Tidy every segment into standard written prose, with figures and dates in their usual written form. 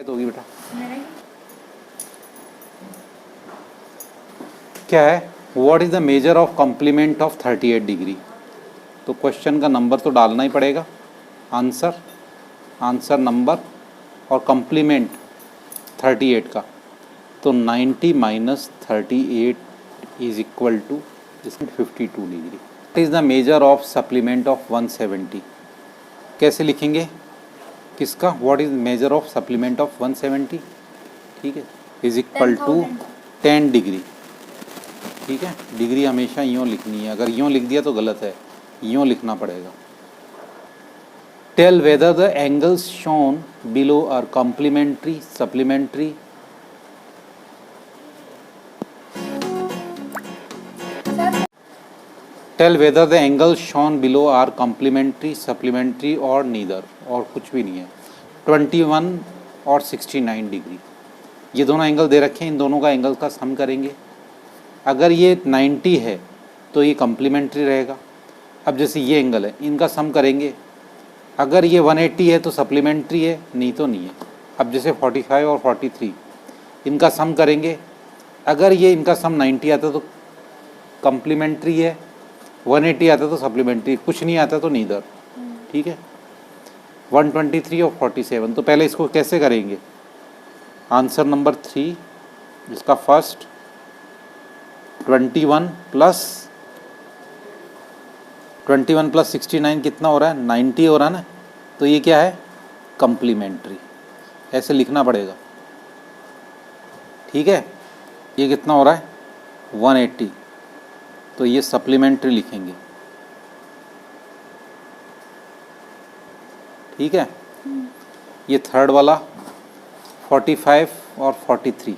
तो होगी बेटा। क्या है, what is the measure of complement of 38 degree. तो क्वेश्चन का नंबर तो डालना ही पड़ेगा, आंसर नंबर और कॉम्प्लीमेंट 38 का। तो 90 minus 38 is equal to 52 degree. What is the measure of supplement of 170। कैसे लिखेंगे किसका, what is measure of supplement of 170, ठीक है, इज इक्वल टू 10 डिग्री। ठीक है, डिग्री हमेशा यूँ लिखनी है, अगर यूँ लिख दिया तो गलत है, यूँ लिखना पड़ेगा। Tell whether the angles shown below are complementary supplementary. Tell whether the angles shown below are complementary supplementary और नीदर, और कुछ भी नहीं है। 21 और 69 डिग्री, ये दोनों एंगल दे रखे हैं, इन दोनों का एंगल का सम करेंगे। अगर ये 90 है तो ये कॉम्प्लीमेंट्री रहेगा। अब जैसे ये एंगल है, इनका सम करेंगे, अगर ये 180 है तो सप्लीमेंट्री है, नहीं तो नहीं है। अब जैसे 45 और 43 इनका सम करेंगे, अगर ये इनका सम 90 आता तो कॉम्प्लीमेंट्री है, 180 आता तो सप्लीमेंट्री, कुछ नहीं आता तो नीदर। ठीक है, 123 और 47। तो पहले इसको कैसे करेंगे, आंसर नंबर 3 इसका फर्स्ट 21 प्लस 69 कितना हो रहा है, 90 हो रहा है ना, तो ये क्या है, कॉम्प्लीमेंट्री, ऐसे लिखना पड़ेगा। ठीक है, ये कितना हो रहा है 180, तो ये सप्लीमेंट्री लिखेंगे। ठीक है, ये थर्ड वाला 45 और 43,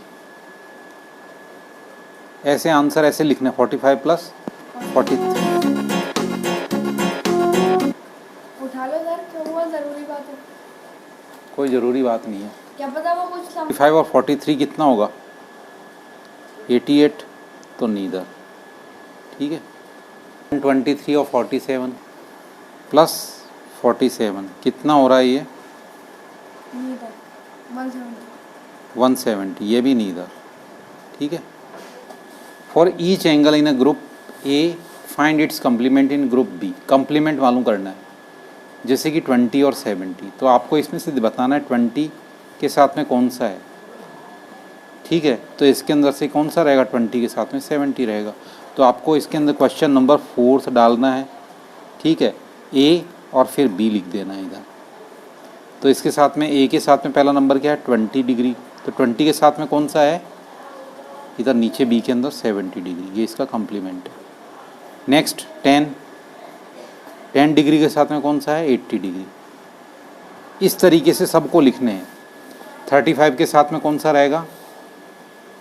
ऐसे आंसर ऐसे लिखने, 45 प्लस 43। उठा लो सर, क्यों, वो जरूरी बात है। कोई ज़रूरी बात नहीं है। क्या पता वो कुछ 45 और 43 कितना होगा, 88, तो नीदर। ठीक है, 123 और 47 प्लस 47 कितना हो रहा है, ये 170, ये भी नीदर। ठीक है, for each angle in a group A find its complement in group B. Complement मालूम करना है, जैसे कि 20 और 70, तो आपको इसमें से बताना है 20 के साथ में कौन सा है। ठीक है, तो इसके अंदर से कौन सा रहेगा, 20 के साथ में 70 रहेगा। तो आपको इसके अंदर क्वेश्चन नंबर 4 डालना है। ठीक है, ए और फिर बी लिख देना है इधर। तो इसके साथ में ए के साथ में पहला नंबर क्या है, 20 डिग्री, तो 20 के साथ में कौन सा है, इधर नीचे बी के अंदर 70 डिग्री, ये इसका कॉम्प्लीमेंट है। नेक्स्ट 10 डिग्री के साथ में कौन सा है, 80 डिग्री। इस तरीके से सबको लिखने हैं। 35 के साथ में कौन सा रहेगा,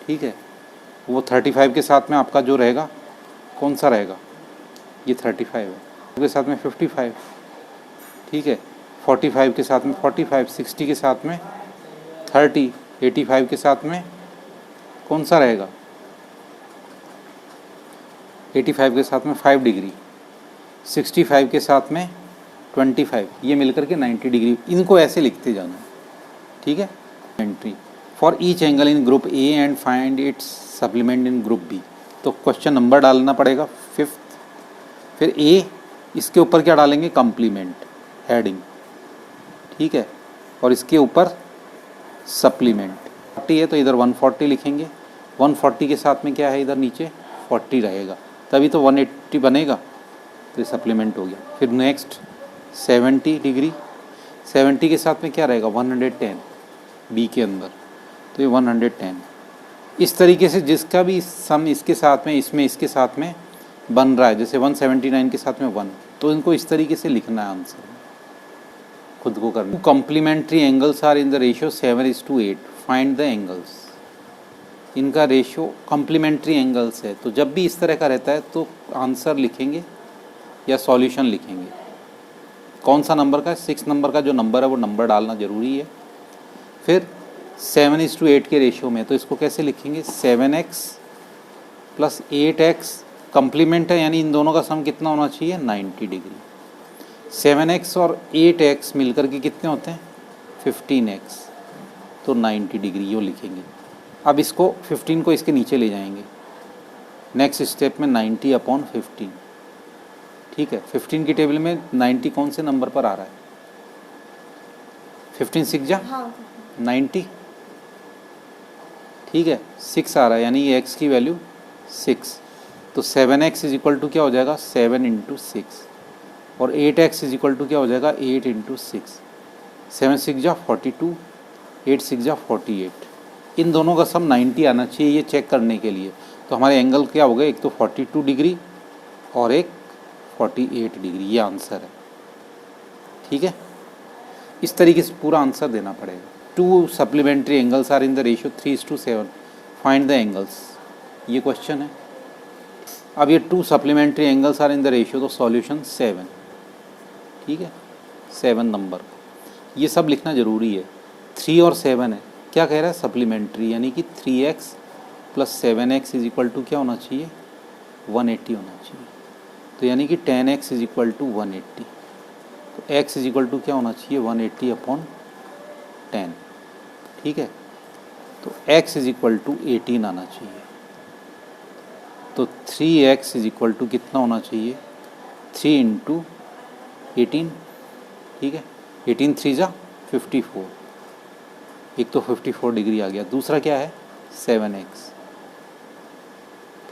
ठीक है, वो 35 के साथ में आपका जो रहेगा कौन सा रहेगा, ये 35 है, के साथ में 55। ठीक है, 45 के साथ में 45, 60 के साथ में 30, 85 के साथ में कौन सा रहेगा, 85 के साथ में 5 डिग्री, 65 के साथ में 25, ये मिलकर के 90 डिग्री। इनको ऐसे लिखते जाना। ठीक है, entry for each angle in group A and find its supplement in group B. तो क्वेश्चन नंबर डालना पड़ेगा 5th, फिर ए, इसके ऊपर क्या डालेंगे, कॉम्प्लीमेंट हेडिंग। ठीक है, और इसके ऊपर सप्लीमेंट। 40 है तो इधर 140 लिखेंगे, 140 के साथ में क्या है, इधर नीचे 40 रहेगा, तभी तो 180 बनेगा, तो ये सप्लीमेंट हो गया। फिर नेक्स्ट 70 डिग्री, 70 के साथ में क्या रहेगा, 110 बी के अंदर, तो ये 110। इस तरीके से जिसका भी सम इसके साथ में, इसमें इसके साथ में बन रहा है, जैसे 179 के साथ में 1, तो इनको इस तरीके से लिखना है आंसर, खुद को करना। Complementary angles are in the ratio 7:8, find the angles. इनका रेशियो कॉम्प्लीमेंट्री एंगल्स है, तो जब भी इस तरह का रहता है तो आंसर लिखेंगे या सॉल्यूशन लिखेंगे। कौन सा नंबर का, 6 नंबर का जो नंबर है वो नंबर डालना ज़रूरी है। फिर 7:8 के रेशियो में, तो इसको कैसे लिखेंगे, 7x प्लस 8x, कम्प्लीमेंट है यानी इन दोनों का सम कितना होना चाहिए, 90 डिग्री। 7x और 8x मिलकर के कितने होते हैं, 15x। तो 90 डिग्री यो लिखेंगे। अब इसको 15 को इसके नीचे ले जाएंगे, नेक्स्ट स्टेप में 90/15, ठीक है। 15 की टेबल में 90 कौन से नंबर पर आ रहा है? 15 6 जा हाँ 90, ठीक है। 6 आ रहा है, यानी ये x की वैल्यू 6, तो 7x इज इक्वल टू क्या हो जाएगा? 7 × 6, और 8x इज इक्वल टू क्या हो जाएगा? 8 × 6। 7 6 जा 42, 8 6 जा 48। इन दोनों का सम 90 आना चाहिए ये चेक करने के लिए। तो हमारे एंगल क्या हो गए? एक तो 42 डिग्री और एक 48 डिग्री, ये आंसर है, ठीक है। इस तरीके से पूरा आंसर देना पड़ेगा। 2 supplementary angles are in the ratio 3:7, find the angles, ये क्वेश्चन है। अब ये 2 supplementary angles are in the ratio, तो सॉल्यूशन 7, ठीक है, 7 नंबर, ये सब लिखना ज़रूरी है। 3 और 7 है, क्या कह रहा है? सप्लीमेंट्री, यानी कि 3x + 7x is equal to क्या होना चाहिए? 180 होना चाहिए। तो यानी कि 10x इज इक्वल टू 180, तो x इज इक्वल टू क्या होना चाहिए? 180/10, ठीक है। तो x इज इक्वल टू 18 आना चाहिए। तो 3x इज इक्वल टू कितना होना चाहिए? 3 × 18, ठीक है। 18 3 जा 54, एक तो 54 डिग्री आ गया। दूसरा क्या है? 7x,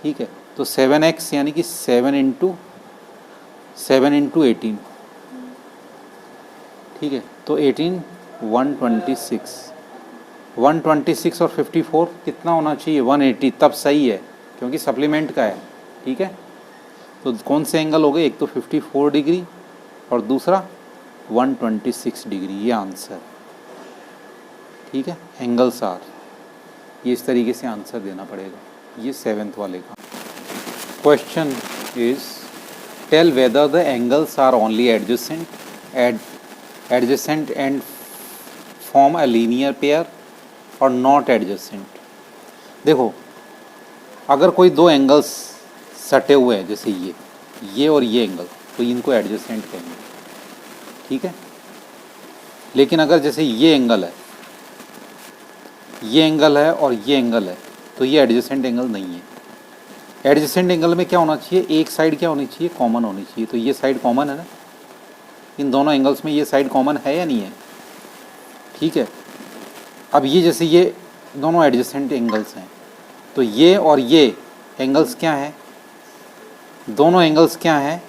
ठीक है। तो 7x यानी कि 7 × 18, ठीक है। तो 18 126, 126 और 54 कितना होना चाहिए? 180, तब सही है क्योंकि सप्लीमेंट का है, ठीक है। तो कौन से एंगल हो गए? एक तो 54 डिग्री और दूसरा 126 डिग्री, ये आंसर, ठीक है। एंगल्स आर, ये इस तरीके से आंसर देना पड़ेगा। ये 7th वाले का question is tell whether the angles are only adjacent and form a linear pair और नॉट एडजेसेंट। देखो, अगर कोई 2 एंगल्स सटे हुए हैं, जैसे ये और ये एंगल, तो इनको एडजेसेंट कहेंगे, ठीक है। लेकिन अगर जैसे ये एंगल है और ये एंगल है, तो ये एडजेसेंट एंगल नहीं है। एडजेसेंट एंगल में क्या होना चाहिए? एक साइड क्या होनी चाहिए? कॉमन होनी चाहिए। तो ये साइड कॉमन है ना, इन दोनों एंगल्स में ये साइड कॉमन है या नहीं है? ठीक है। अब ये जैसे ये दोनों एडजेसेंट एंगल्स हैं, तो ये और ये एंगल्स क्या हैं? दोनों एंगल्स क्या हैं?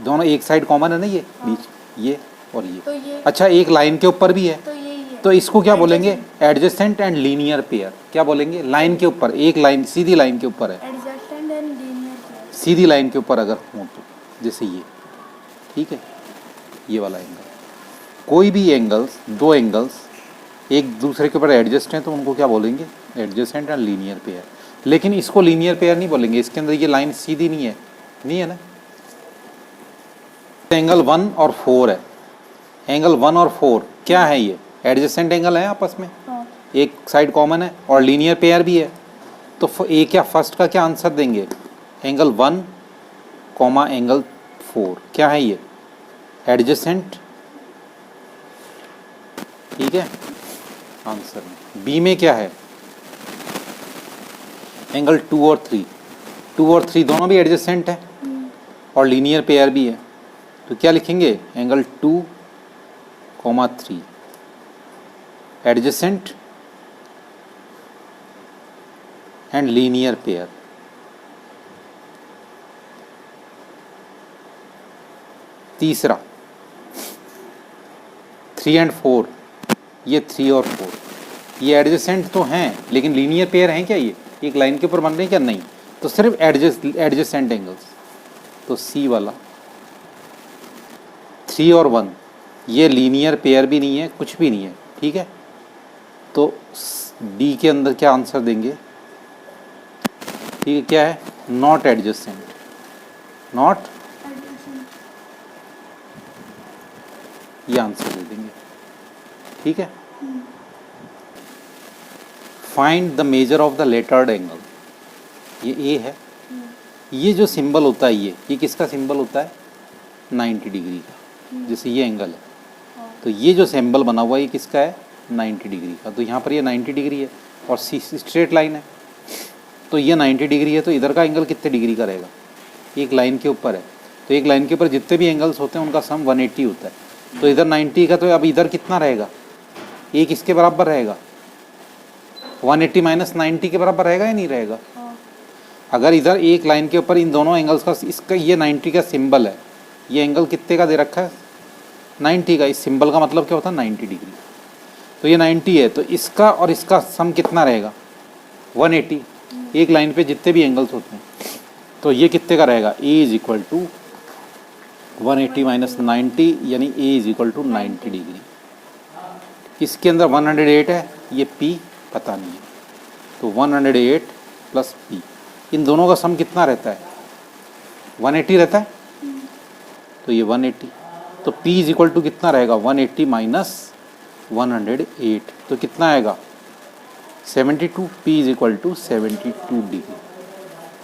दोनों एक साइड कॉमन है ना, ये बीच, ये और ये। तो ये अच्छा, एक लाइन के ऊपर भी है, तो यही है। तो इसको क्या बोलेंगे? Adjacent and linear pair. क्या बोलेंगे? लाइन के ऊपर, एक लाइन सीधी लाइन के ऊपर है, adjacent and linear pair. Sidhi line के ऊपर अगर हो तो, जैसे ये, ठीक है, ये वाला एंगल। कोई भी एंगल्स, 2 एंगल्स एक दूसरे के ऊपर एडजस्ट हैं, तो उनको क्या बोलेंगे? Adjacent and linear pair. लेकिन इसको लीनियर पेयर नहीं बोलेंगे, इसके अंदर ये लाइन सीधी नहीं है ना। एंगल 1 और 4 है, एंगल 1 और 4 क्या है? ये एडजेसेंट एंगल है आपस में, हाँ। एक साइड कॉमन है और लीनियर पेयर भी है। तो ए क्या फर्स्ट का क्या आंसर देंगे? एंगल 1, एंगल 4 क्या है? ये एडजेसेंट, ठीक है। आंसर में बी में क्या है? एंगल 2 और 3, 2 और 3 दोनों भी एडजेसेंट है और लीनियर पेयर भी है। तो क्या लिखेंगे? Angle 2, 3 adjacent and linear pair. तीसरा 3 और 4, ये 3 और 4 ये एडजेसेंट तो हैं, लेकिन लीनियर पेयर हैं क्या? ये एक लाइन के ऊपर बन रहे हैं क्या? नहीं। तो सिर्फ एडजेसेंट एंगल्स, तो सी वाला। 3 और 1 ये लीनियर पेयर भी नहीं है, कुछ भी नहीं है, ठीक है। तो डी के अंदर क्या आंसर देंगे? ठीक है, क्या है? नॉट एडजेसेंट, नॉट, ये आंसर दे देंगे, ठीक है। Find the measure of the lettered angle, ये ए है। ये जो सिंबल होता है, ये किसका सिंबल होता है? 90 डिग्री का। जैसे ये एंगल है, तो ये जो सिंबल बना हुआ है, ये किसका है? 90 डिग्री का। तो यहाँ पर ये 90 डिग्री है और सी स्ट्रेट लाइन है, तो ये 90 डिग्री है, तो इधर का एंगल कितने डिग्री का रहेगा? एक लाइन के ऊपर है, तो एक लाइन के ऊपर जितने भी एंगल्स होते हैं उनका सम 180 होता है। तो इधर 90 का, तो अब इधर कितना रहेगा? एक इसके बराबर रहेगा, 180 माइनस 90 के बराबर रहेगा या नहीं रहेगा? हाँ। अगर इधर एक लाइन के ऊपर इन दोनों एंगल्स का, इसका ये 90 का सिंबल है, ये एंगल कितने का दे रखा है? 90 का। इस सिंबल का मतलब क्या होता है? 90 डिग्री। तो ये 90 है, तो इसका और इसका सम कितना रहेगा? 180। एक लाइन पे जितने भी एंगल्स होते हैं, तो ये कितने का रहेगा? a is equal to 180 minus 90, यानी a is equal to 90 degree. इसके अंदर 108 है, ये p पता नहीं है, तो 108 प्लस p, इन दोनों का सम कितना रहता है? 180 रहता है, तो ये 180, तो p इज इक्वल टू कितना रहेगा? 180 माइनस 108, तो कितना आएगा? 72। p is equal to 72 degree.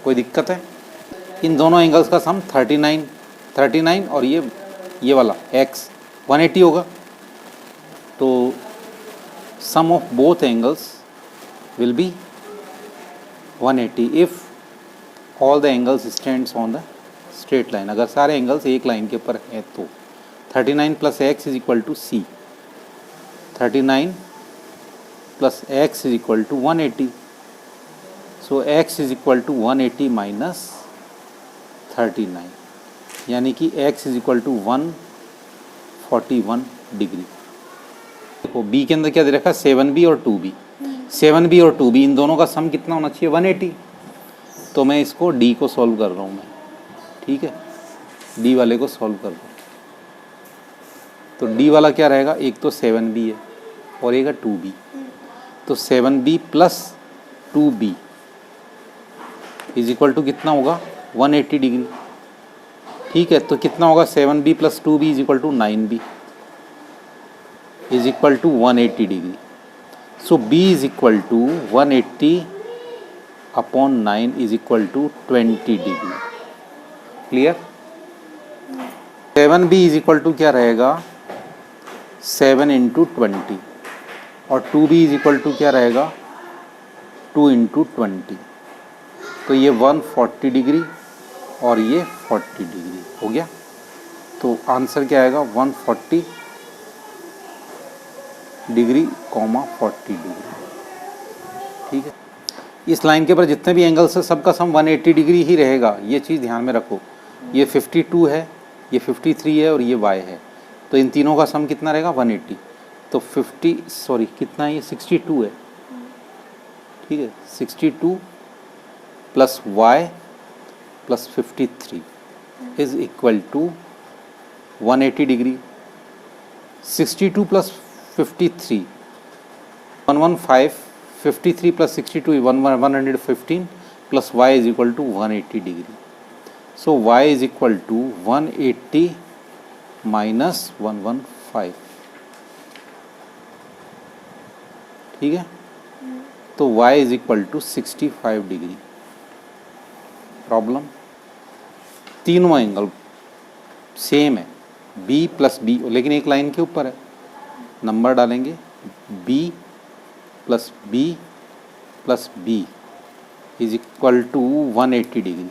कोई दिक्कत है? इन दोनों एंगल्स का सम 39 और ये वाला x 180 होगा, तो sum of both angles will be 180 if all the angles stands on the straight line. अगर सारे एंगल्स एक लाइन के ऊपर है तो 39 plus x is equal to c, 39 plus x is equal to 180, so x is equal to 180 minus 39, यानी कि x is equal to 141 degree. देखो b के अंदर क्या दे रखा है? 7b और 2b। 7b और 2b इन दोनों का सम कितना होना चाहिए? 180। तो मैं इसको d को सॉल्व कर रहा हूँ मैं, ठीक है, d वाले को सॉल्व कर रहा हूँ। तो d वाला क्या रहेगा? एक तो 7b है और एक है 2b, तो 7b plus 2b is equal to कितना होगा? 180 डिग्री। ठीक है, तो कितना होगा? 7b plus 2b is equal to 9b is equal to 180 degree. So b is equal to 180 upon 9 is equal to 20 degree. Clear? 7b is equal to क्या रहेगा? 7 into 20 और 2b इज इक्वल टू क्या रहेगा? 2 into 20, तो ये 140 degree और ये 40 degree हो गया। तो आंसर क्या आएगा? 140 डिग्री कॉमा 40 डिग्री। ठीक है, इस लाइन के ऊपर जितने भी एंगल्स है सबका सम 180 डिग्री ही रहेगा, ये चीज़ ध्यान में रखो। ये 52 है, ये 53 है और ये y है, तो इन तीनों का सम कितना रहेगा? 180। तो कितना है? ये 62 है, ठीक है, 62 plus y plus 53 is equal to 180 degree. 62 plus 53 115, 53 plus 62 115 plus y is equal to 180 degree. So y is equal to 180 minus 115। ठीक है, तो y is equal to 65 degree. Problem, तीनों एंगल सेम है, b प्लस बी, लेकिन एक line के ऊपर है। नंबर डालेंगे b plus B plus B is equal to 180 degree,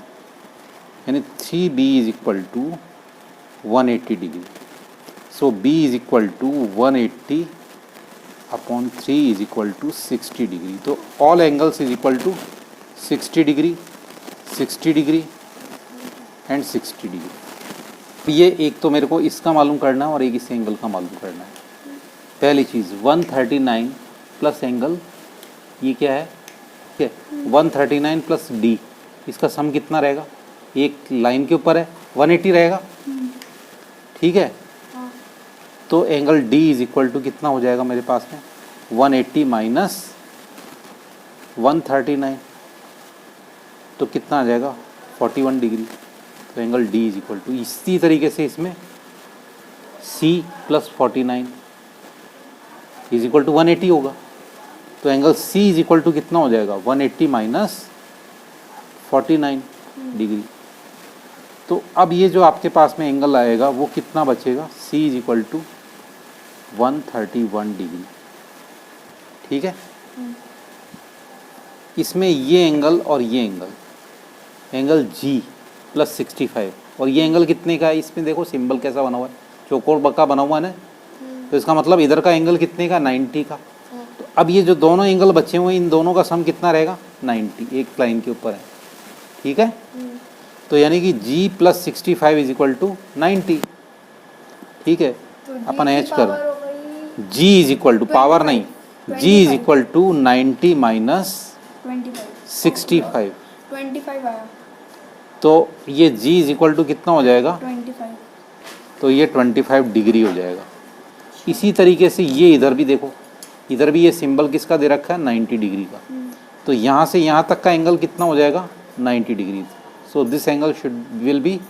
यानी 3b is equal to 180 degree. So b is equal to 180 upon 3 is equal to 60 degree. तो all angles is equal to 60 degree, 60 degree and 60 degree. ये एक तो मेरे को इसका मालूम करना है और एक इस एंगल का मालूम करना है। पहली चीज़ 139 प्लस एंगल, ये क्या है? ठीक है, 139 प्लस डी, इसका सम कितना रहेगा? एक लाइन के ऊपर है, 180 रहेगा। ठीक है, तो angle D is equal to कितना हो जाएगा मेरे पास में? 180 माइनस 139, तो कितना आ जाएगा? 41 डिग्री। तो angle D is equal to, इसी तरीके से इसमें C plus 49 is equal to 180 होगा। तो angle C is equal to कितना हो जाएगा? 180 माइनस 49 डिग्री। तो अब ये जो आपके पास में एंगल आएगा वो कितना बचेगा? सी इज इक्वल टू 131 डिग्री। ठीक है। इसमें ये एंगल और ये एंगल G प्लस 65, और ये एंगल कितने का है? इसमें देखो सिंबल कैसा बना हुआ है, चौकोर बक्का बना हुआ है ना, तो इसका मतलब इधर का एंगल कितने का? 90 का। तो अब ये जो दोनों एंगल बचे हुए हैं, इन दोनों का सम कितना रहेगा? 90, एक लाइन के ऊपर है, ठीक है। तो यानी कि G plus 65 is equal to 90, ठीक है। तो अपन G एच की करो, पावर हो गई G is equal to power नहीं, G is equal to 90 minus 65, 25 आया, तो ये G इज इक्वल टू कितना हो जाएगा? 25। तो ये 25 डिग्री हो जाएगा। इसी तरीके से ये इधर भी देखो, इधर भी ये सिंबल किसका दे रखा है? 90 डिग्री का। तो यहाँ से यहाँ तक का एंगल कितना हो जाएगा? 90 degree. So this angle will be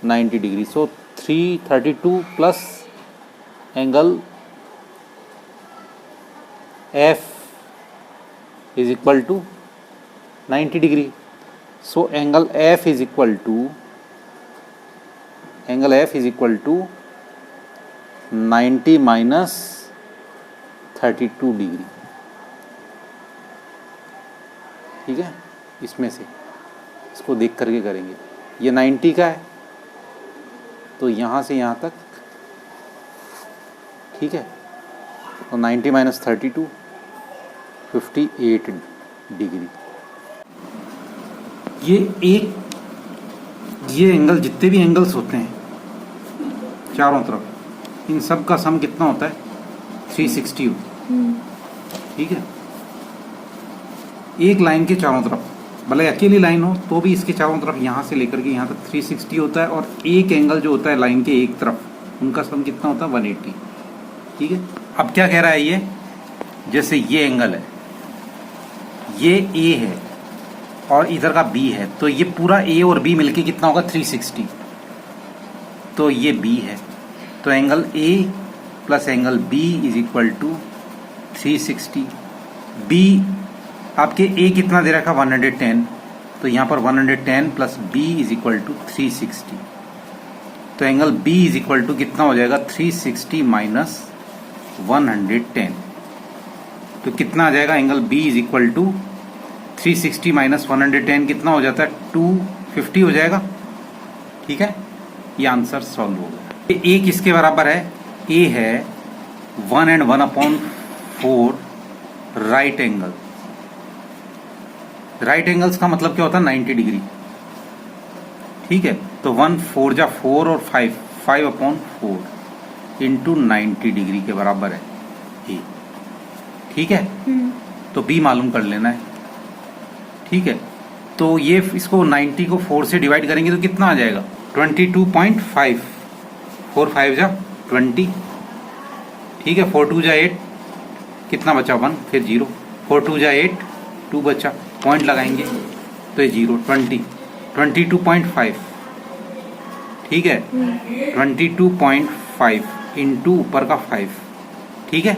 90 degree. So 332 plus angle F is equal to 90 degree. So angle F is equal to 90 minus 32 degree, ठीक है। इसमें से इसको देख करके करेंगे, ये 90 का है, तो यहाँ से यहाँ तक, ठीक है। तो 90 माइनस 32 58 डिग्री। ये एंगल, जितने भी एंगल्स होते हैं चारों तरफ, इन सब का सम कितना होता है? 360 होता है, ठीक है। एक लाइन के चारों तरफ, भले अकेली लाइन हो तो भी इसके चारों तरफ यहाँ से लेकर के यहाँ तक 360 होता है, और एक एंगल जो होता है लाइन के एक तरफ, उनका सम कितना होता है? 180, ठीक है। अब क्या कह रहा है ये? जैसे ये एंगल है, ये A है और इधर का B है, तो ये पूरा A और B मिलके कितना होगा? 360। तो ये B है, तो angle A plus angle B is equal to 360। B आपके A कितना दे रखा? 110, तो यहाँ पर 110 plus B is equal to 360। तो angle B is equal to कितना हो जाएगा? 360 माइनस 110, तो कितना आ जाएगा? Angle B is equal to 360 minus 110 कितना हो जाता है? 250 हो जाएगा, ठीक है। ये आंसर सॉल्व हो गया। A किसके बराबर है? A है 1 and 1/4 right angle. Right angles का मतलब क्या होता है? 90 डिग्री, ठीक है। तो 1 4 जा 4 और 5/4 इंटू 90 डिग्री के बराबर है A, ठीक है। तो B मालूम कर लेना है, ठीक है। तो ये इसको 90 को 4 से डिवाइड करेंगे तो कितना आ जाएगा? 22.5, 4 5 जा 20, ठीक है। 4 2 जा 8, कितना बचा? 1, फिर 0, 4 2 जा 8, 2 बचा, पॉइंट लगाएंगे तो ये 0, 20, 22.5, ठीक है। 22.5 इंटू ऊपर का 5, ठीक है।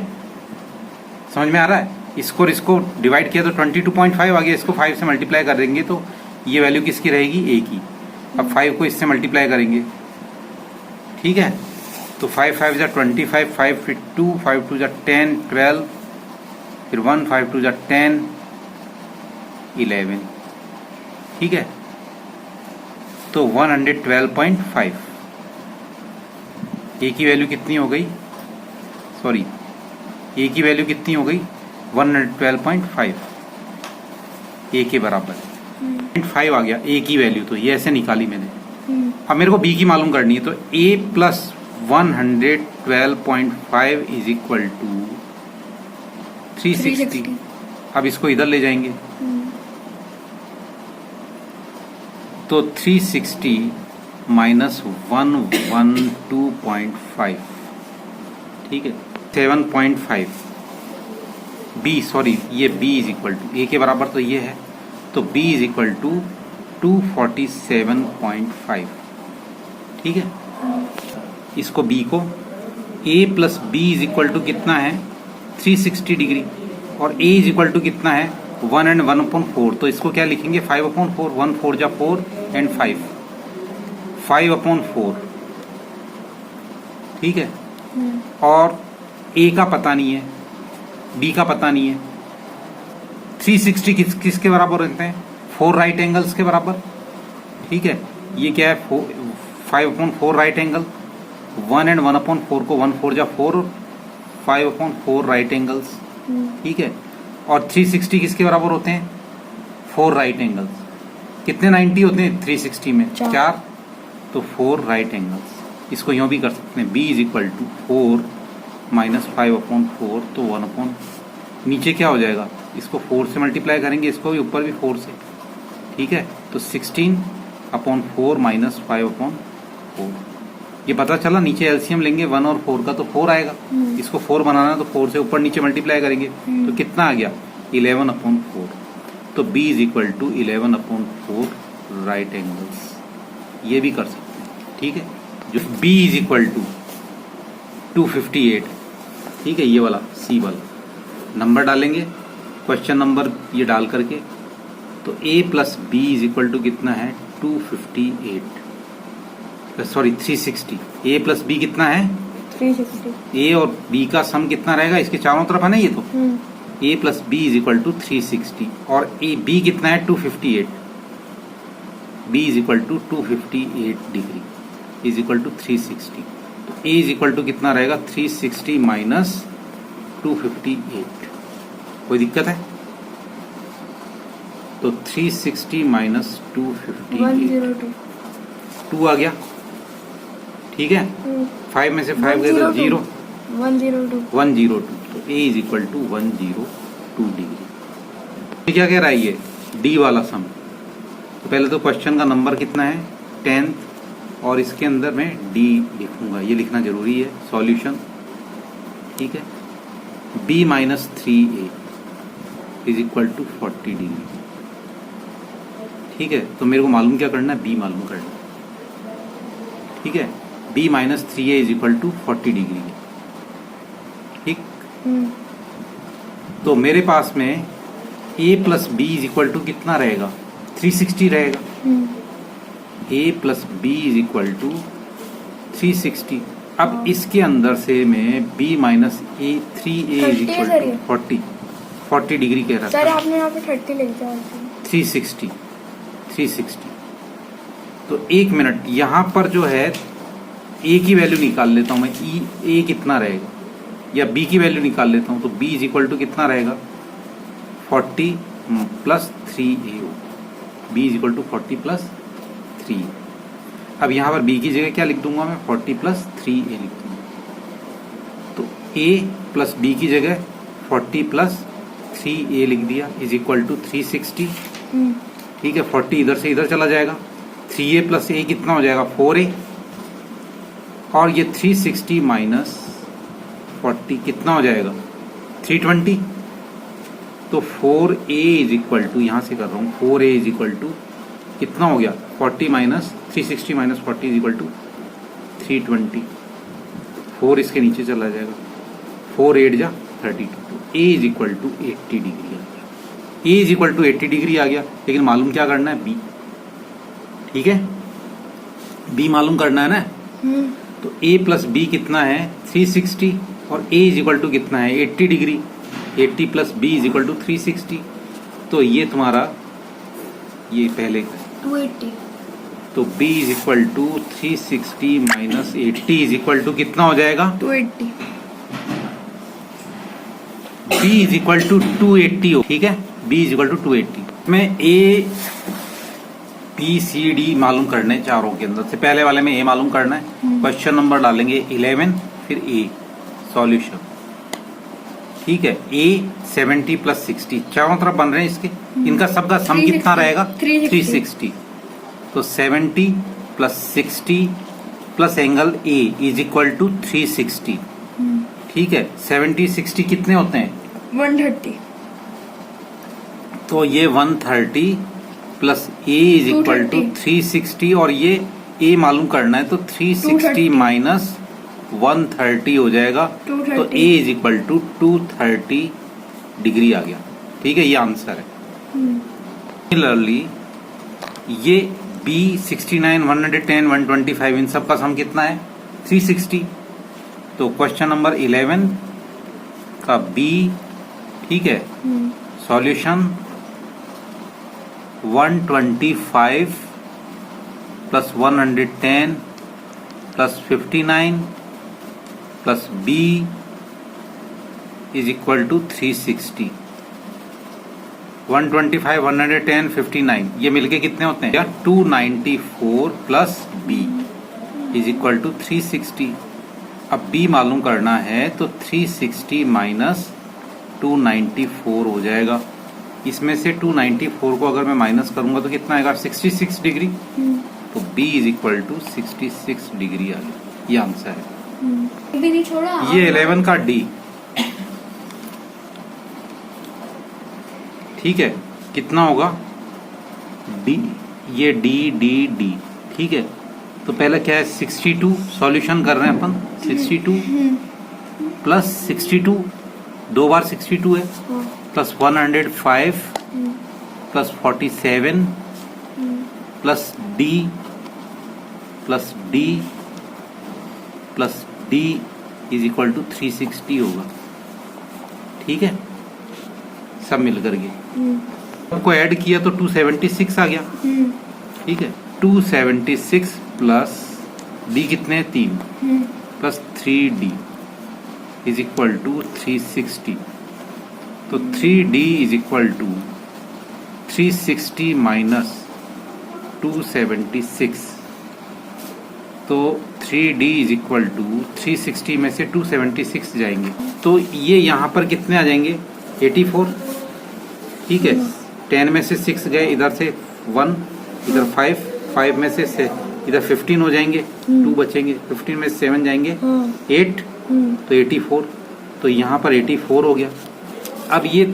समझ में आ रहा है? इसको डिवाइड किया तो 22.5 आ गया, इसको 5 से मल्टीप्लाई कर देंगे तो ये वैल्यू किसकी रहेगी? A की। अब 5 को इससे मल्टीप्लाई करेंगे, ठीक है। तो 5 5 जा 25, 5 फिर 2, 5 2 जा 10, 12, फिर 1, 5 2 जा 10, 11, ठीक है। तो 112.5, A की वैल्यू कितनी हो गई? सॉरी, A की वैल्यू कितनी हो गई? 112.5, A के बराबर 5 आ गया A की वैल्यू, तो ये ऐसे निकाली मैंने। अब मेरे को B की मालूम करनी है, तो A plus 112.5 is equal to 360। अब इसको इधर ले जाएंगे तो 360 माइनस 112.5, ठीक है, 7.5। B सॉरी, ये B is equal to A के बराबर तो ये है, तो B इज इक्वल टू 247.5, ठीक है। इसको B को A plus B is equal to कितना है? 360 डिग्री, और A इज इक्वल टू कितना है? 1 and 1/4, तो इसको क्या लिखेंगे? 5/4, 1 4 जा 4 एंड 5/4, ठीक है। और A का पता नहीं है, बी का पता नहीं है। 360 किसके बराबर होते हैं? 4 राइट एंगल्स के बराबर। ठीक है, ये क्या है? 5/4 राइट एंगल। 1 and 1/4 को 1 4 जा 4, 5/4 राइट एंगल्स। ठीक है, और 360 किसके बराबर होते हैं? 4 राइट एंगल्स। कितने 90 होते हैं 360 में? 4। तो 4 राइट एंगल्स। इसको यूं भी कर सकते हैं, b = 4 - 5/4, तो 1/, नीचे क्या हो जाएगा? इसको 4 से मल्टीप्लाई करेंगे, इसको भी ऊपर भी 4 से। ठीक है, तो 16/4 - 5/4। ये पता चला। नीचे एलसीएम लेंगे 1 और 4 का, तो 4 आएगा। इसको 4 बनाना है तो 4 से ऊपर नीचे मल्टीप्लाई करेंगे, तो कितना आ गया? 11/4। तो b = 11/4 राइट एंगल्स। ये भी कर सकते हैं। ठीक है, जो b = 258। ठीक है, ये वाला सी वाला नंबर डालेंगे, क्वेश्चन नंबर ये डाल करके, तो a + b = कितना है? 258, सॉरी 360। a + b कितना है? 360। a और b का सम कितना रहेगा? इसके चारों तरफ है ना ये, तो a + b = 360, और b कितना है? 258। b = 258 degree = 360। तो a = कितना रहेगा? 360 - 258। कोई दिक्कत है? तो 360 - 258, 102। 2 आ गया। ठीक है, 5 में से 5 गए तो 0, 102। 102। तो a = 102 डिग्री। ये क्या कह रहा है? ये d वाला सम। तो पहले तो क्वेश्चन का नंबर कितना है? 10th, और इसके अंदर मैं d लिखूंगा, ये लिखना जरूरी है। सॉल्यूशन। ठीक है, b - 3a = 40 डिग्री। ठीक है, तो मेरे को मालूम क्या करना है? b मालूम करना है। ठीक है, b - 3a = 40 डिग्री। ठीक, तो मेरे पास में a + b = कितना रहेगा? 360 रहेगा। a + b = 360। अब इसके अंदर से मैं b - 3a = 40 डिग्री कह रहा सर था। आपने यहाँ पे 30 लिख दिया। 360। तो 1 मिनट, यहाँ पर जो है a की वैल्यू निकाल लेता हूँ मैं। a कितना रहेगा, या b की वैल्यू निकाल लेता हूँ। तो b = कितना रहेगा? 40 + 3a। b = 40 + 3। अब यहाँ पर b की जगह क्या लिख दूंगा मैं? 40 + 3a लिख दूंगा। तो a + b की जगह 40 + 3a लिख दिया, = 360। ठीक है, 40 इधर से इधर चला जाएगा। 3a + a कितना हो जाएगा? 4a। और ये 360 - 40 कितना हो जाएगा? 320। तो 4a = यहाँ से कर रहा हूँ, 4a = कितना हो गया? 40 - 360 - 40 = 320। 4 इसके नीचे चला जाएगा, 4 8 जा 32। तो a = 80 डिग्री आ गया। a = 80 डिग्री आ गया, लेकिन मालूम क्या करना है? b। ठीक है, b मालूम करना है ना। तो a + b कितना है? 360, और a = कितना है? 80 डिग्री। 80 + b = 360। तो ये तुम्हारा, ये पहले 280। तो b = 360 - 80 = कितना हो जाएगा? 280। b = 280 हो। ठीक है, b = 280 में a b c d मालूम करना है चारों के अंदर से। पहले वाले में a मालूम करना है। क्वेश्चन नंबर डालेंगे 11, फिर a सॉल्यूशन। ठीक है, a 70 + 60 चारों तरफ बन रहे हैं इसके। इनका सबका सम कितना रहेगा? 360। तो 70 + 60 + एंगल a = 360। ठीक है, 70 60 कितने होते हैं? 130। तो ये 130 + a = 360, और ये a मालूम करना है, तो 360 - 130 हो जाएगा। तो a = 230 डिग्री आ गया। ठीक है, ये आंसर है। सिमिलरली ये b 69 110 125 इन सब का सम कितना है? 360। तो क्वेश्चन नंबर 11 का b ठीक है। Solution 125 plus 110 plus 59 plus B is equal to 360। 125, 110, 59 ये मिलके कितने होते हैं? 294 plus B is equal to 360। अब बी मालूम करना है तो 360 माइनस 294 हो जाएगा। इसमें से 294 को अगर मैं माइनस करूंगा तो कितना आएगा? 66 डिग्री। तो B is equal to 66 degree आ गया। ये आंसर है। भी नहीं छोड़ा। ये 11 का डी। ठीक है, कितना होगा? डी, ये डी डी डी। ठीक है, तो पहले क्या है? 62 सॉल्यूशन कर रहे हैं अपन। 62 प्लस 62 दो बार 62 है, plus 105 plus 47 plus D plus D plus D is equal to 360 होगा। ठीक है, सब मिल करके सबको ऐड किया तो 276 आ गया। ठीक है, 276 प्लस डी कितने? 3 plus 3d is equal to 360। तो 3d is equal to 360 minus 276। तो 3d इज इक्वल टू 360 में से 276 जाएंगे तो ये यहाँ पर कितने आ जाएंगे? 84। ठीक है, 10 में से 6 गए, इधर से 1, इधर 5 में से इधर 15 हो जाएंगे, 2 बचेंगे, 15 में से 7 जाएंगे, 8 तो 84। तो यहाँ पर 84 हो गया। अब ये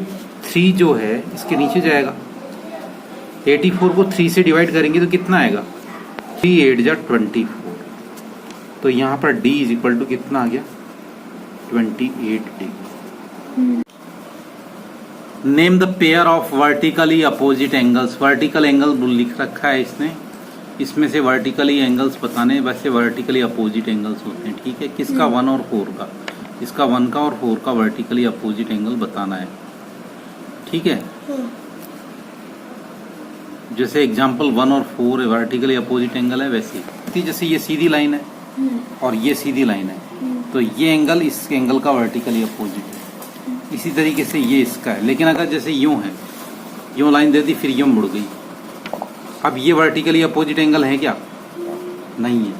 3 जो है इसके नीचे जाएगा। 84 को 3 से डिवाइड करेंगे तो कितना आएगा? 3 8 जा 24। तो यहाँ पर d इज इक्वल टू कितना आ गया? 28 degree. Name the pair of vertically opposite angles. Vertical angle लिख रखा है इसने, इसमें से वर्टिकली एंगल्स बताने, वैसे वर्टिकली अपोजिट एंगल्स होते हैं। ठीक है, किसका? 1 और 4 का। इसका 1 का और 4 का वर्टिकली अपोजिट एंगल बताना है। ठीक है, जैसे एग्जांपल 1 और 4 वर्टिकली अपोजिट एंगल है, वैसे जैसे ये सीधी लाइन है और ये सीधी लाइन है तो ये एंगल इस एंगल का वर्टिकली अपोजिट है। इसी तरीके से ये इसका है। लेकिन अगर जैसे यूं है, यूं लाइन दे दी फिर यूं मुड़ गई, अब ये वर्टिकली अपोजिट एंगल है क्या? नहीं है।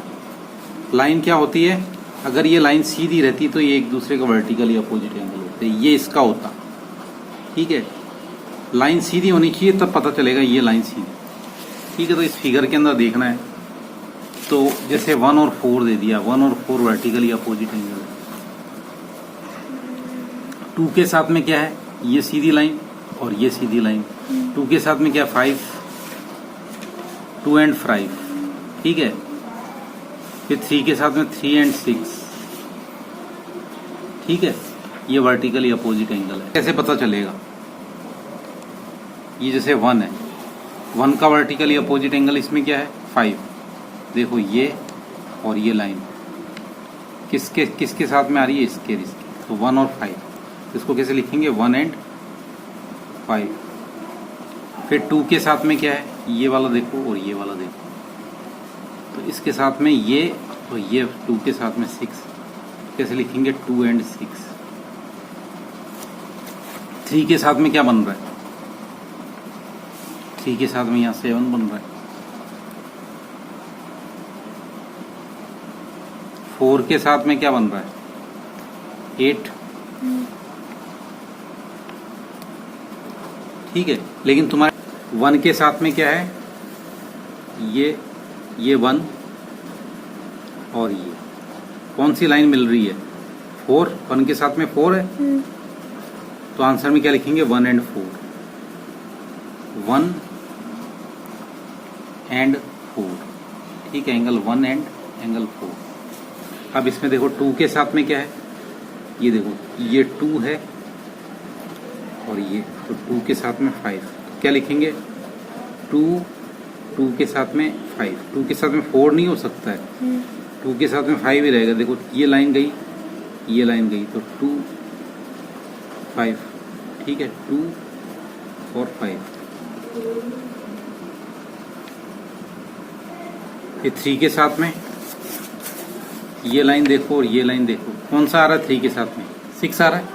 लाइन क्या होती है? अगर ये लाइन सीधी रहती तो ये एक दूसरे का वर्टिकली अपोजिट एंगल होते, ये इसका होता। ठीक है, लाइन सीधी होनी चाहिए तब पता चलेगा ये लाइन सीधी। ठीक है, तो इस फिगर के अंदर देखना है। तो जैसे 1 और 4 दे दिया, 1 और 4 वर्टिकली अपोजिट एंगल है। 2 के साथ में क्या है? ये सीधी लाइन और ये सीधी लाइन। 2 के साथ में क्या? 5, 2 एंड 5। ठीक है, फिर 3 के साथ में 3 एंड 6। ठीक है, ये वर्टिकली अपोजिट एंगल है। कैसे पता चलेगा? ये जैसे 1 है, 1 का वर्टिकली अपोजिट एंगल इसमें क्या है? 5। देखो ये और ये लाइन किसके साथ में आ रही है? इसके। तो 1 और 5, इसको कैसे लिखेंगे? 1 एंड 5। फिर 2 के साथ में क्या है? ये वाला देखो और ये वाला देखो, तो इसके साथ में ये और ये 2 के साथ में 6, कैसे लिखेंगे? 2 एंड 6। 3 के साथ में क्या बन रहा है? 3 के साथ में यहाँ 7 बन रहा है। 4 के साथ में क्या बन रहा है? 8। ठीक है, लेकिन तुम्हारे 1 के साथ में क्या है? ये 1 और ये कौन सी लाइन मिल रही है? 4। 1 के साथ में 4 है, तो आंसर में क्या लिखेंगे? 1 एंड 4। 1 एंड 4। ठीक है, एंगल 1 एंड एंगल 4। अब इसमें देखो 2 के साथ में क्या है? ये देखो, ये 2 है और ये, तो 2 के साथ में 5, तो क्या लिखेंगे? 2 के साथ में 5। 2 के साथ में 4 नहीं हो सकता है, 2 के साथ में 5 ही रहेगा। देखो ये लाइन गई, ये लाइन गई, तो 2 5। ठीक है, 2 और 5, ये 3 के साथ में ये लाइन देखो और ये लाइन देखो, कौन सा आ रहा है 3 के साथ में, 6 आ रहा है,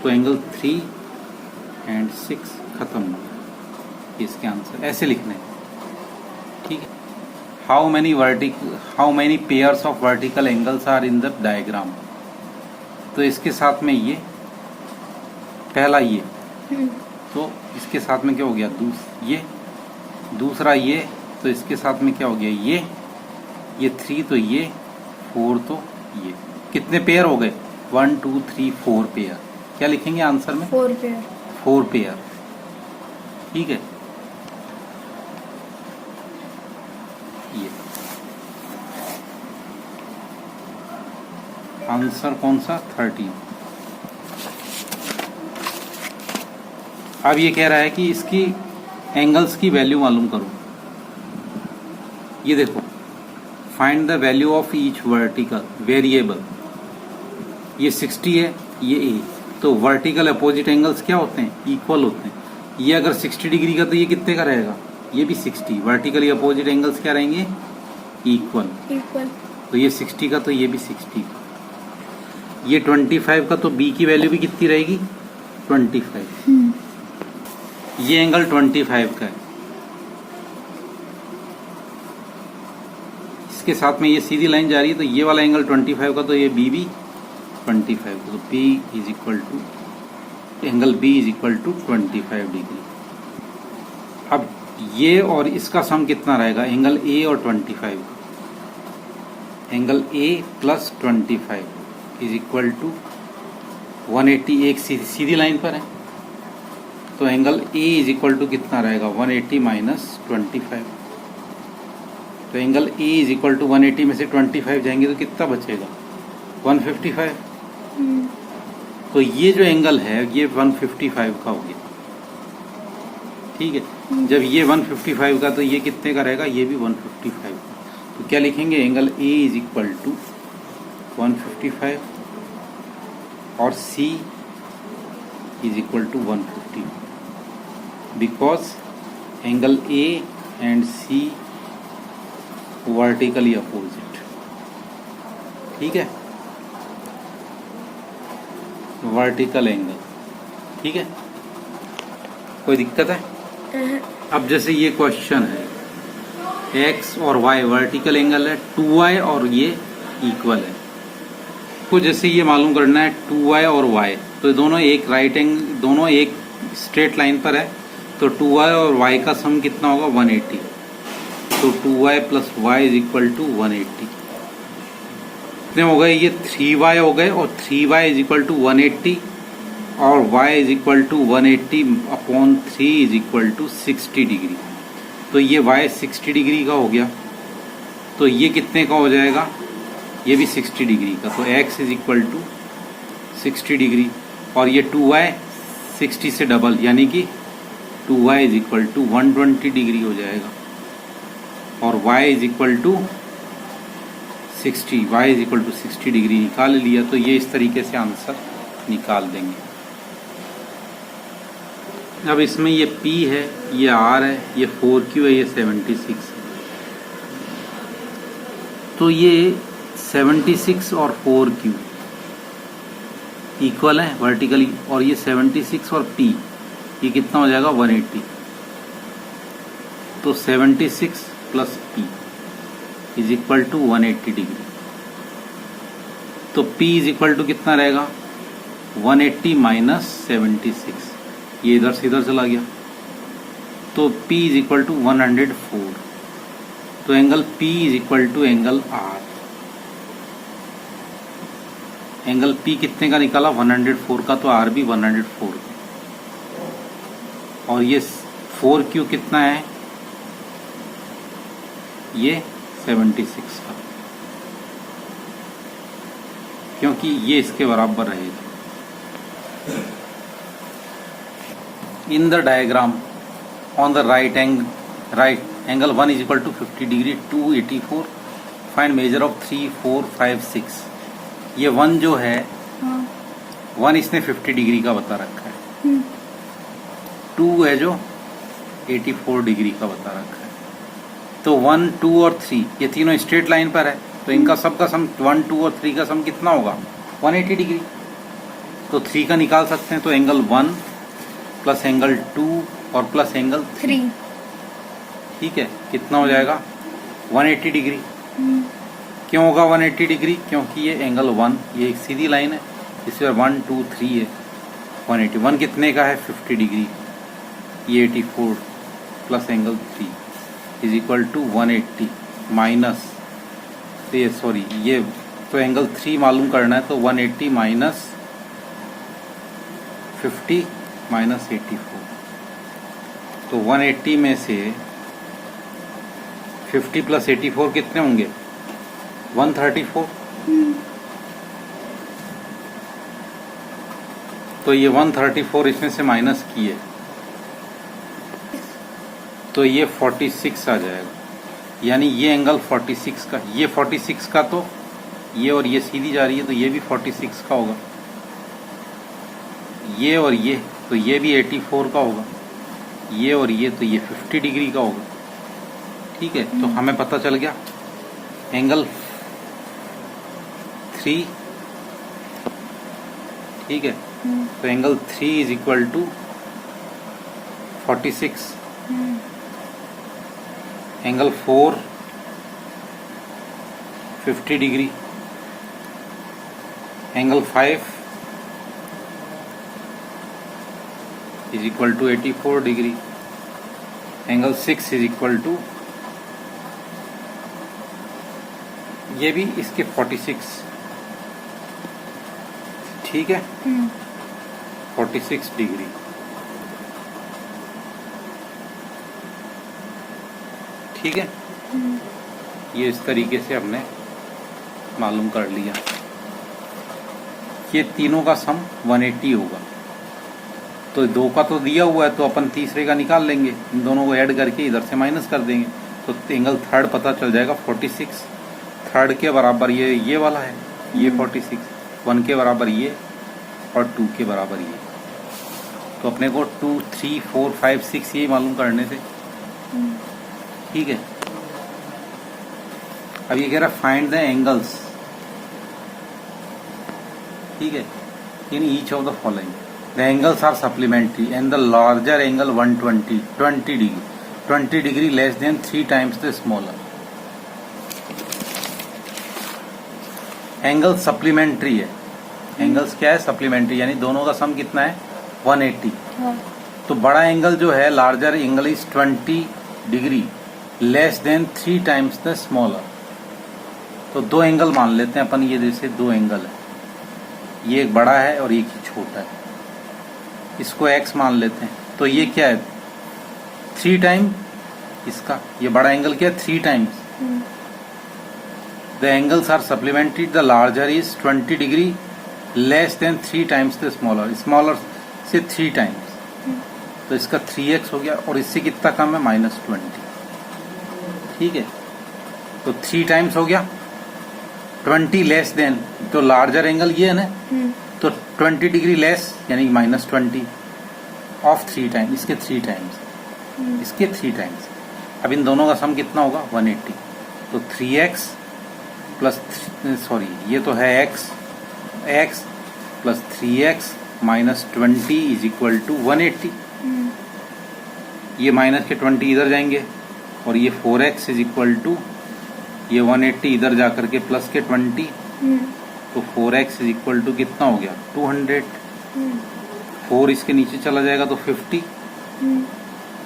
तो एंगल 3 एंड 6 खत्म हो गया। इसके आंसर ऐसे लिखने हैं, ठीक है। How many pairs of vertical angles are in the diagram, तो इसके साथ में ये पहला ये, तो इसके साथ में क्या हो गया, ये दूसरा ये, तो इसके साथ में क्या हो गया, ये 3, तो ये 4, तो ये कितने पेयर हो गए, 1 2 3 4 पेयर। क्या लिखेंगे आंसर में, 4 पेयर। 4 पेयर, ठीक है। ये आंसर कौन सा, 13। अब ये कह रहा है कि इसकी एंगल्स की वैल्यू मालूम करो। ये देखो, find the value of each vertical variable, ये 60 है, ये ए, तो वर्टिकल अपोजिट एंगल्स क्या होते हैं, इक्वल होते हैं। ये अगर 60 डिग्री का तो ये कितने का रहेगा, ये भी 60, वर्टिकली अपोजिट एंगल्स क्या रहेंगे, इक्वल। तो ये 60 का तो ये भी 60 का, ये 25 का तो बी की वैल्यू भी कितनी रहेगी, 25। ये एंगल 25 का है, इसके साथ में ये सीधी लाइन जा रही है, तो ये वाला एंगल 25 का, तो ये बी भी 25 का, तो B is equal to angle B is equal to 25 degree. अब ये और इसका सम कितना रहेगा, एंगल ए और 25, angle A plus 25 is equal to 180, एक सीधी लाइन पर है, तो angle A is equal to कितना रहेगा, 180 माइनस 25, तो angle A is equal to 180 में से 25 जाएंगे तो कितना बचेगा, 155। तो ये जो एंगल है ये 155 का हो गया, ठीक है। जब ये 155 का, तो ये कितने का रहेगा, ये भी 155 का, तो क्या लिखेंगे, angle A is equal to 155 और C is equal to 150, because angle A and C vertically opposite, ठीक है, वर्टिकल एंगल, ठीक है। कोई दिक्कत है? अब जैसे ये क्वेश्चन है, x और y वर्टिकल एंगल है, 2y और ये इक्वल है, तो जैसे ये मालूम करना है 2y और y, तो दोनों एक दोनों एक स्ट्रेट लाइन पर है, तो 2y और y का सम कितना होगा, 180, तो 2y plus y is equal to 180। कितने हो गए, ये 3y हो गए, और 3y इज इक्वल टू 180 और y is equal to 180 upon 3 is equal to 60 degree, तो ये y 60 डिग्री का हो गया, तो ये कितने का हो जाएगा, ये भी 60 डिग्री का, तो x is equal to 60 degree, और ये 2y 60 से डबल, यानी कि 2y is equal to 120 degree हो जाएगा, और y is equal to 60, y is equal to 60 degree निकाल लिया, तो ये इस तरीके से आंसर निकाल देंगे। अब इसमें ये P है, ये R है, ये 4Q है, ये 76 है, तो ये 76 और 4Q इक्वल है वर्टिकली, और ये 76 और P ये कितना हो जाएगा, 180, तो 76 plus P is equal to 180 degree, तो P इज इक्वल टू कितना रहेगा, 180 माइनस 76, ये इधर से इधर चला गया, तो P इज इक्वल टू 104, तो angle P is equal to angle R, angle P कितने का निकाला, 104 का, तो R भी 104 का, और ये 4Q कितना है, ये 76 का, क्योंकि ये इसके बराबर रहेगा। In the diagram on the right angle 1 is equal to 50 degree 284, find measure of 3 4 5 6। ये 1 जो है 1 इसने 50 डिग्री का बता रखा है। 2 है जो 84 डिग्री का बता रखा है। तो 1, 2 और 3 ये तीनों स्ट्रेट लाइन पर है, तो इनका सबका सम 1, 2 और 3 का सम कितना होगा? 180 डिग्री। तो 3 का निकाल सकते हैं, तो एंगल 1 प्लस एंगल 2 और प्लस एंगल 3, ठीक है, कितना हो जाएगा? 180 डिग्री। क्यों होगा 180 डिग्री? क्योंकि ये एंगल 1, ये एक सीधी लाइन है, इस पर 1, 2, 3 है। 181 कितने का है? 50 डिग्री। ये 84 plus angle 3 is equal to 180 minus, ये सॉरी ये तो एंगल 3 मालूम करना है, तो 180 माइनस 50 माइनस 84। तो 180 में से 50 प्लस 84 कितने होंगे? 134। तो ये 134 इसमें से माइनस किए तो ये 46 आ जाएगा। यानी ये एंगल 46 का, ये 46 का, तो ये और ये सीधी जा रही है, तो ये भी 46 का होगा। ये और ये, तो ये भी 84 का होगा। ये और ये, तो ये 50 डिग्री का होगा। ठीक है, तो हमें पता चल गया एंगल 3, ठीक है, तो angle 3 is equal to 46। Angle 4 50 degree. Angle 5 is equal to 84 degree. Angle 6 is equal to, ये भी इसके 46, ठीक है, 46 डिग्री। ठीक है, ये इस तरीके से हमने मालूम कर लिया। ये तीनों का सम 180 होगा। तो 2 का तो दिया हुआ है, तो अपन तीसरे का निकाल लेंगे, इन दोनों को ऐड करके इधर से माइनस कर देंगे, तो एंगल 3 पता चल जाएगा 46। 3 के बराबर ये वाला है, ये 46, 1 के बराबर ये और 2 के बराबर ये। तो अपने को 2, 3, 4, 5, 6 ये मालूम करने से, ठीक है। अब ये कह रहा फाइंड द एंगल्स, ठीक है, in each of the following. The angles are supplementary and the larger angle 20 degree 20 degree less than 3 times the smaller. Angle supplementary है। एंगल्स क्या है? सप्लीमेंट्री, यानी दोनों का सम कितना है? 180। तो बड़ा एंगल जो है, larger angle is 20 degree less than 3 times the smaller. तो 2 एंगल मान लेते हैं अपन, ये जैसे 2 एंगल है, ये एक बड़ा है और एक ही छोटा है, इसको x मान लेते हैं। तो ये क्या है? 3 टाइम इसका, ये बड़ा एंगल क्या है? 3 times. The angles are supplementary, the larger is 20 degree less than 3 times the smaller, smaller से 3 टाइम्स। तो इसका 3x हो गया, और इससे कितना कम है? -20, ठीक है। तो 3 टाइम्स हो गया, 20 लेस देन, तो लार्जर एंगल ये है ना, तो 20 डिग्री लेस यानी -20 ऑफ 3 टाइम, इसके 3 टाइम्स, इसके 3 टाइम्स। अब इन दोनों का सम कितना होगा? 180। तो 3x प्लस, सॉरी ये तो है x plus 3x minus 20 is equal to 180। ये माइनस के 20 इधर जाएंगे, और ये 4x इज इक्वल टू, ये 180 इधर जाकर के प्लस के 20, तो 4x इज इक्वल टू कितना हो गया? 200। 4 इसके नीचे चला जाएगा तो 50।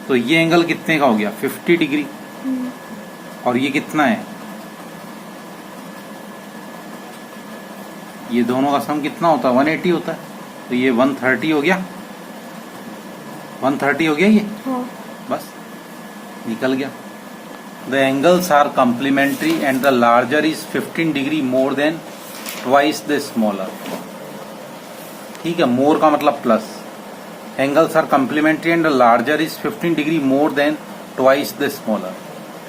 तो ये एंगल कितने का हो गया? 50 डिग्री। और ये कितना है? ये दोनों का सम कितना होता है? 180 होता है। तो ये 130 हो गया, 130 हो गया ये, बस निकल गया। The angles are complementary and the larger is 15 degree more than twice the smaller. ठीक है, मोर का मतलब plus. Angles are complementary and the larger is 15 degree more than twice the smaller.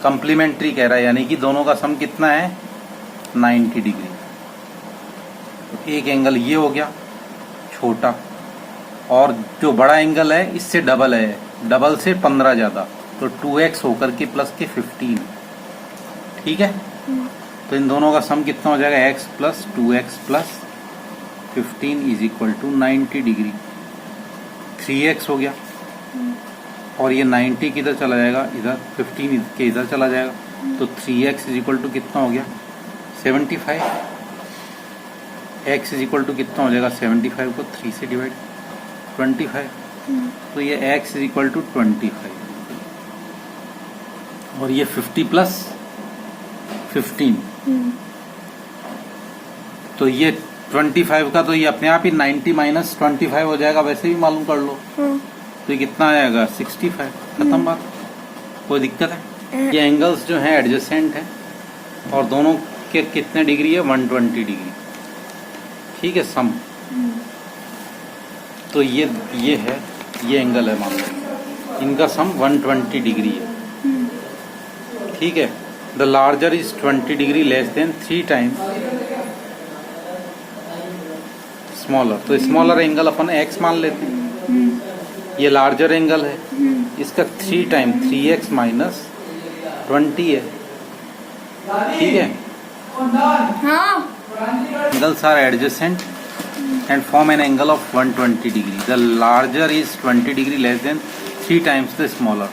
Complementary कह रहा है, यानी कि दोनों का सम कितना है? 90 डिग्री। तो एक एंगल ये हो गया छोटा, और जो बड़ा एंगल है इससे डबल है, डबल से 15 ज़्यादा, तो 2x होकर के प्लस के 15, ठीक है। तो इन दोनों का सम कितना हो जाएगा, x plus 2x plus 15 is equal to 90 degree. 3x हो गया और ये 90 किधर चला जाएगा, इधर 15 के इधर चला जाएगा, तो 3x इज इक्वल टू कितना हो गया 75। x इज इक्वल टू कितना हो जाएगा 75 को 3 से डिवाइड 25, तो ये x इज इक्वल टू 25 और ये 50 प्लस 15, तो ये 25 का, तो ये अपने आप ही 90 माइनस 25 हो जाएगा, वैसे भी मालूम कर लो। तो ये कितना आएगा 65, खत्म बात, कोई दिक्कत है। ये एंगल्स जो हैं एडजेसेंट हैं और दोनों के कितने डिग्री है 120 डिग्री, ठीक है सम। तो ये है, ये एंगल है मान लो, इनका सम 120 डिग्री है, ठीक है। The larger is 20 degree less than 3 times smaller, तो स्मॉलर एंगल अपन x मान लेते हैं, ये लार्जर एंगल है, इसका 3 टाइम 3x माइनस 20 है, ठीक है। Angles are adjacent and form an angle of 120 degree. The larger is 20 degree less than 3 times the smaller,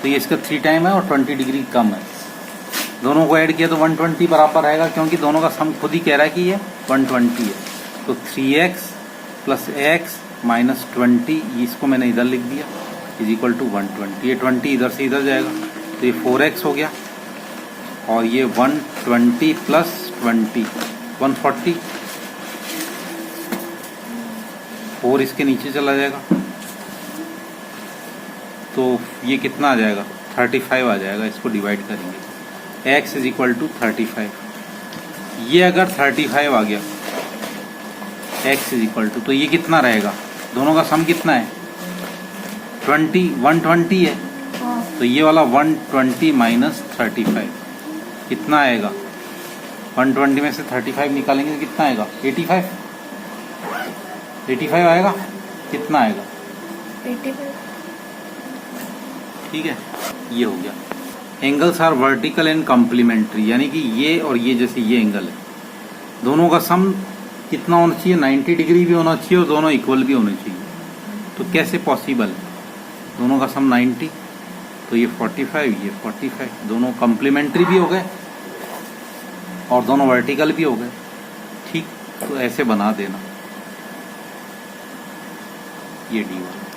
तो ये इसका 3 टाइम है और 20 डिग्री कम है। दोनों को ऐड किया तो 120 बराबर रहेगा, क्योंकि दोनों का सम खुद ही कह रहा है कि ये 120 है। तो 3x प्लस x माइनस 20, इसको मैंने इधर लिख दिया, इज इक्वल टू 120। ये 20 इधर से इधर जाएगा, तो ये 4x हो गया और ये 120 प्लस 20 140, 4 इसके नीचे चला जाएगा, तो ये कितना आ जाएगा 35 आ जाएगा। इसको डिवाइड करेंगे, x इज इक्वल टू 35। ये अगर 35 आ गया x इज इक्वल टू, तो ये कितना रहेगा, दोनों का सम कितना है 120 है, तो ये वाला 120 माइनस 35 कितना आएगा, 120 में से 35 निकालेंगे तो कितना आएगा 85 आएगा, कितना आएगा 85, ठीक है। ये हो गया। Angles are vertical and complementary, यानी कि ये और ये जैसे ये एंगल है, दोनों का सम कितना होना चाहिए 90 डिग्री भी होना चाहिए और दोनों इक्वल भी होने चाहिए। तो कैसे पॉसिबल है, दोनों का सम 90, तो ये 45 ये 45, दोनों कॉम्प्लीमेंट्री भी हो गए और दोनों वर्टिकल भी हो गए, ठीक। तो ऐसे बना देना ये D1।